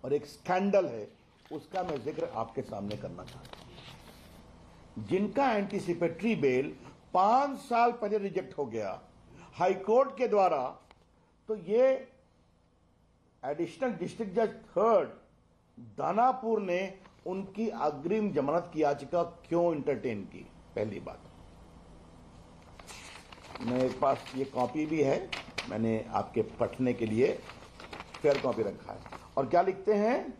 और एक स्कैंडल है, उसका मैं जिक्र आपके सामने करना चाहता हूं। जिनका एंटीसिपेटरी बेल 5 साल पहले रिजेक्ट हो गया हाईकोर्ट के द्वारा, तो ये एडिशनल डिस्ट्रिक्ट जज 3rd दानापुर ने उनकी अग्रिम जमानत की याचिका क्यों इंटरटेन की? पहली बात, मेरे पास ये कॉपी भी है, मैंने आपके पढ़ने के लिए फेयर कॉपी रखा है। और क्या लिखते हैं?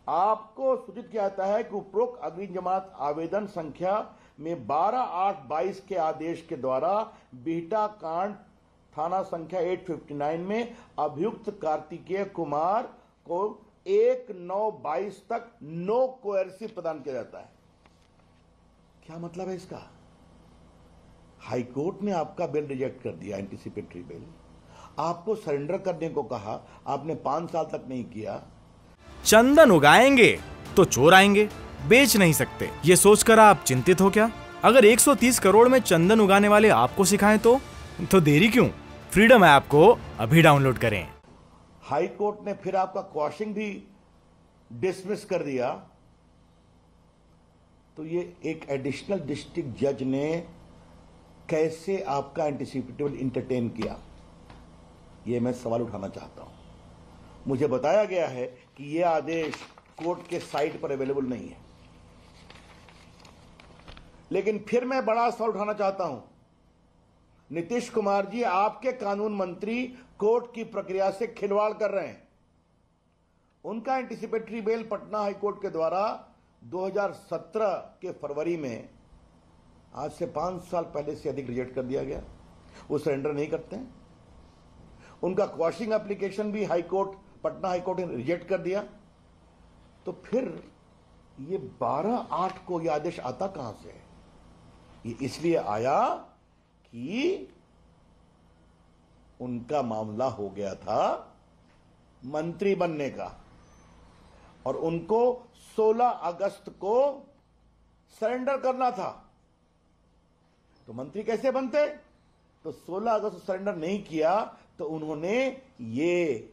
आपको सूचित किया जाता है कि उपरोक्त अग्रिम जमानत आवेदन संख्या में 12/8/22 के आदेश के द्वारा बिहटा कांड थाना संख्या 859 में अभियुक्त कार्तिकेय कुमार को 1/9/22 तक नो कोएर्सिव प्रदान किया जाता है। क्या मतलब है इसका? हाईकोर्ट ने आपका बिल रिजेक्ट कर दिया, एंटीसिपेटरी बिल, आपको सरेंडर करने को कहा, आपने 5 साल तक नहीं किया। चंदन उगाएंगे तो चोर आएंगे, बेच नहीं सकते, ये सोचकर आप चिंतित हो क्या? अगर 130 करोड़ में चंदन उगाने वाले आपको सिखाएं तो देरी क्यों? फ्रीडम ऐप को अभी डाउनलोड करें। हाई कोर्ट ने फिर आपका क्वॉशिंग भी डिसमिस कर दिया। तो ये एक एडिशनल डिस्ट्रिक्ट जज ने कैसे आपका एंटीसिपेटरी बिल इंटरटेन किया, ये मैं सवाल उठाना चाहता हूं। मुझे बताया गया है कि यह आदेश कोर्ट के साइट पर अवेलेबल नहीं है, लेकिन फिर मैं बड़ा सवाल उठाना चाहता हूं। नीतीश कुमार जी, आपके कानून मंत्री कोर्ट की प्रक्रिया से खिलवाड़ कर रहे हैं। उनका एंटीसिपेटरी बेल पटना हाईकोर्ट के द्वारा 2017 के फरवरी में, आज से 5 साल पहले से अधिक, रिजेक्ट कर दिया गया। वो सरेंडर नहीं करते हैं। उनका क्वॉशिंग एप्लीकेशन भी हाईकोर्ट, पटना हाईकोर्ट ने रिजेक्ट कर दिया। तो फिर ये 12/8 को यह आदेश आता कहां से? ये इसलिए आया कि उनका मामला हो गया था मंत्री बनने का, और उनको 16 अगस्त को सरेंडर करना था। तो मंत्री कैसे बनते? तो 16 अगस्त को सरेंडर नहीं किया, तो उन्होंने ये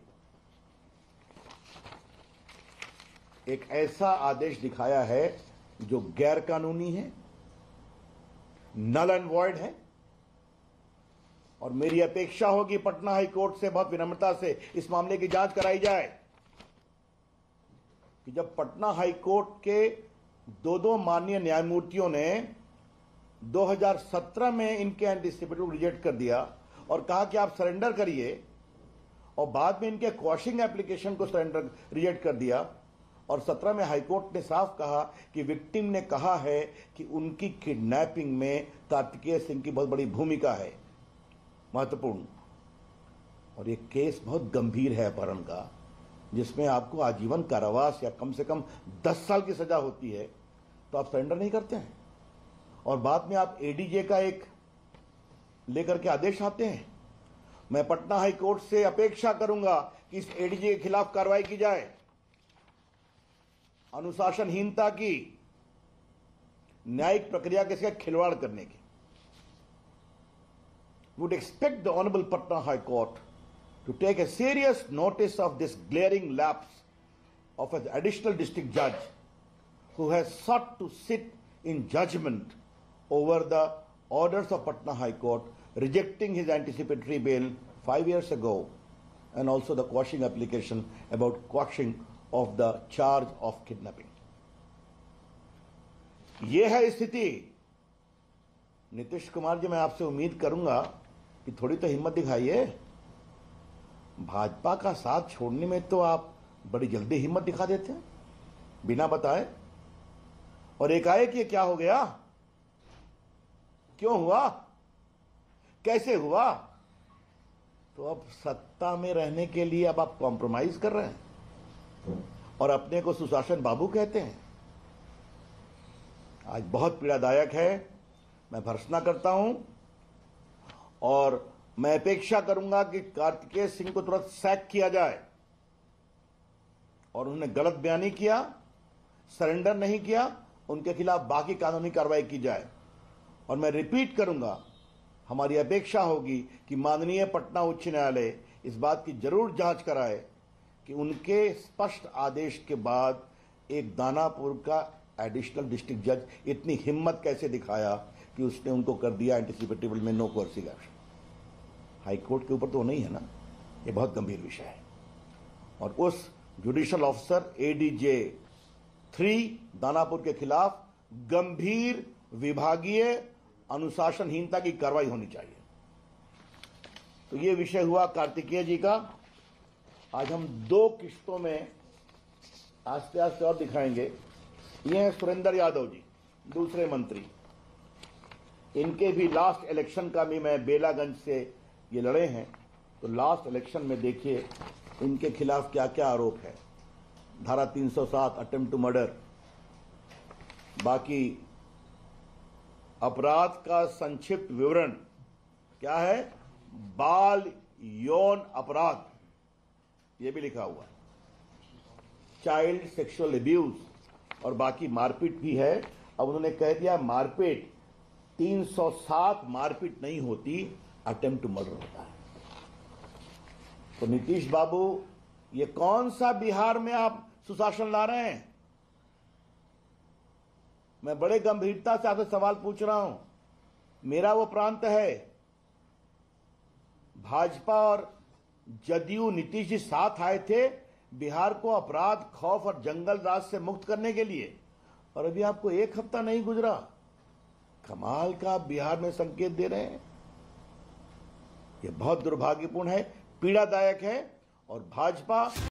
एक ऐसा आदेश दिखाया है जो गैर कानूनी है, नल एंड वॉइड है। और मेरी अपेक्षा होगी पटना हाई कोर्ट से बहुत विनम्रता से इस मामले की जांच कराई जाए कि जब पटना हाई कोर्ट के दो माननीय न्यायमूर्तियों ने 2017 में इनके एंटीसिपेटरी रिजेक्ट कर दिया और कहा कि आप सरेंडर करिए, और बाद में इनके क्वॉशिंग एप्लीकेशन को सरेंडर रिजेक्ट कर दिया, और 17 में हाईकोर्ट ने साफ कहा कि विक्टिम ने कहा है कि उनकी किडनैपिंग में कार्तिकेय सिंह की बहुत बड़ी भूमिका है, महत्वपूर्ण। और ये केस बहुत गंभीर है अपहरण का, जिसमें आपको आजीवन कारावास या कम से कम 10 साल की सजा होती है, तो आप सरेंडर नहीं करते हैं। और बाद में आप एडीजे का एक लेकर के आदेश आते हैं। मैं पटना हाई कोर्ट से अपेक्षा करूंगा कि इस एडीजे के खिलाफ कार्रवाई की जाए। अनुशासनहीनता की, न्यायिक प्रक्रिया के साथ खिलवाड़ करने की। Would expect the Honorable Patna High Court to take a serious notice of this glaring lapse of an additional district judge who has sought to sit in judgment over the orders of Patna High Court, rejecting his anticipatory bail 5 years ago, and also the quashing application about quashing of the charge of kidnapping. यह है स्थिति। नीतीश कुमार जी, मैं आपसे उम्मीद करूंगा कि थोड़ी तो हिम्मत दिखाइए। भाजपा का साथ छोड़ने में तो आप बड़ी जल्दी हिम्मत दिखा देते हैं बिना बताए, और एकाएक ये क्या हो गया? क्यों हुआ? कैसे हुआ? तो अब सत्ता में रहने के लिए अब आप कॉम्प्रोमाइज कर रहे हैं और अपने को सुशासन बाबू कहते हैं। आज बहुत पीड़ादायक है। मैं भर्त्सना करता हूं और मैं अपेक्षा करूंगा कि कार्तिकेय सिंह को तुरंत सैक किया जाए, और उन्होंने गलत बयानी किया, सरेंडर नहीं किया, उनके खिलाफ बाकी कानूनी कार्रवाई की जाए। और मैं रिपीट करूंगा, हमारी अपेक्षा होगी कि माननीय पटना उच्च न्यायालय इस बात की जरूर जांच कराए कि उनके स्पष्ट आदेश के बाद एक दानापुर का एडिशनल डिस्ट्रिक्ट जज इतनी हिम्मत कैसे दिखाया कि उसने उनको कर दिया एंटीसिपेटेबल में no coercive action. High court के ऊपर तो नहीं है ना, ये बहुत गंभीर विषय है। और उस जुडिशियल ऑफिसर एडीजे 3 दानापुर के खिलाफ गंभीर विभागीय अनुशासनहीनता की कार्रवाई होनी चाहिए। तो ये विषय हुआ कार्तिकेय जी का। आज हम 2 किस्तों में आस्ते आस्ते और दिखाएंगे। ये हैं सुरेंद्र यादव जी, दूसरे मंत्री। इनके भी लास्ट इलेक्शन का भी मैं बेलागंज से ये लड़े हैं, तो लास्ट इलेक्शन में देखिए इनके खिलाफ क्या क्या आरोप है। धारा 307 अटेम्प्ट टू मर्डर, बाकी अपराध का संक्षिप्त विवरण क्या है, बाल यौन अपराध, यह भी लिखा हुआ है, चाइल्ड सेक्सुअल अब्यूज, और बाकी मारपीट भी है। अब उन्होंने कह दिया मारपीट 307 मारपीट नहीं होती, अटेम्प्ट टू मर्डर होता है। तो नीतीश बाबू, ये कौन सा बिहार में आप सुशासन ला रहे हैं? मैं बड़े गंभीरता से आपसे सवाल पूछ रहा हूं। मेरा वो प्रांत है, भाजपा और जदयू नीतीश जी साथ आए थे बिहार को अपराध, खौफ और जंगल राज से मुक्त करने के लिए, और अभी आपको 1 हफ्ता नहीं गुजरा, कमाल का बिहार में संकेत दे रहे हैं। यह बहुत दुर्भाग्यपूर्ण है, पीड़ादायक है। और भाजपा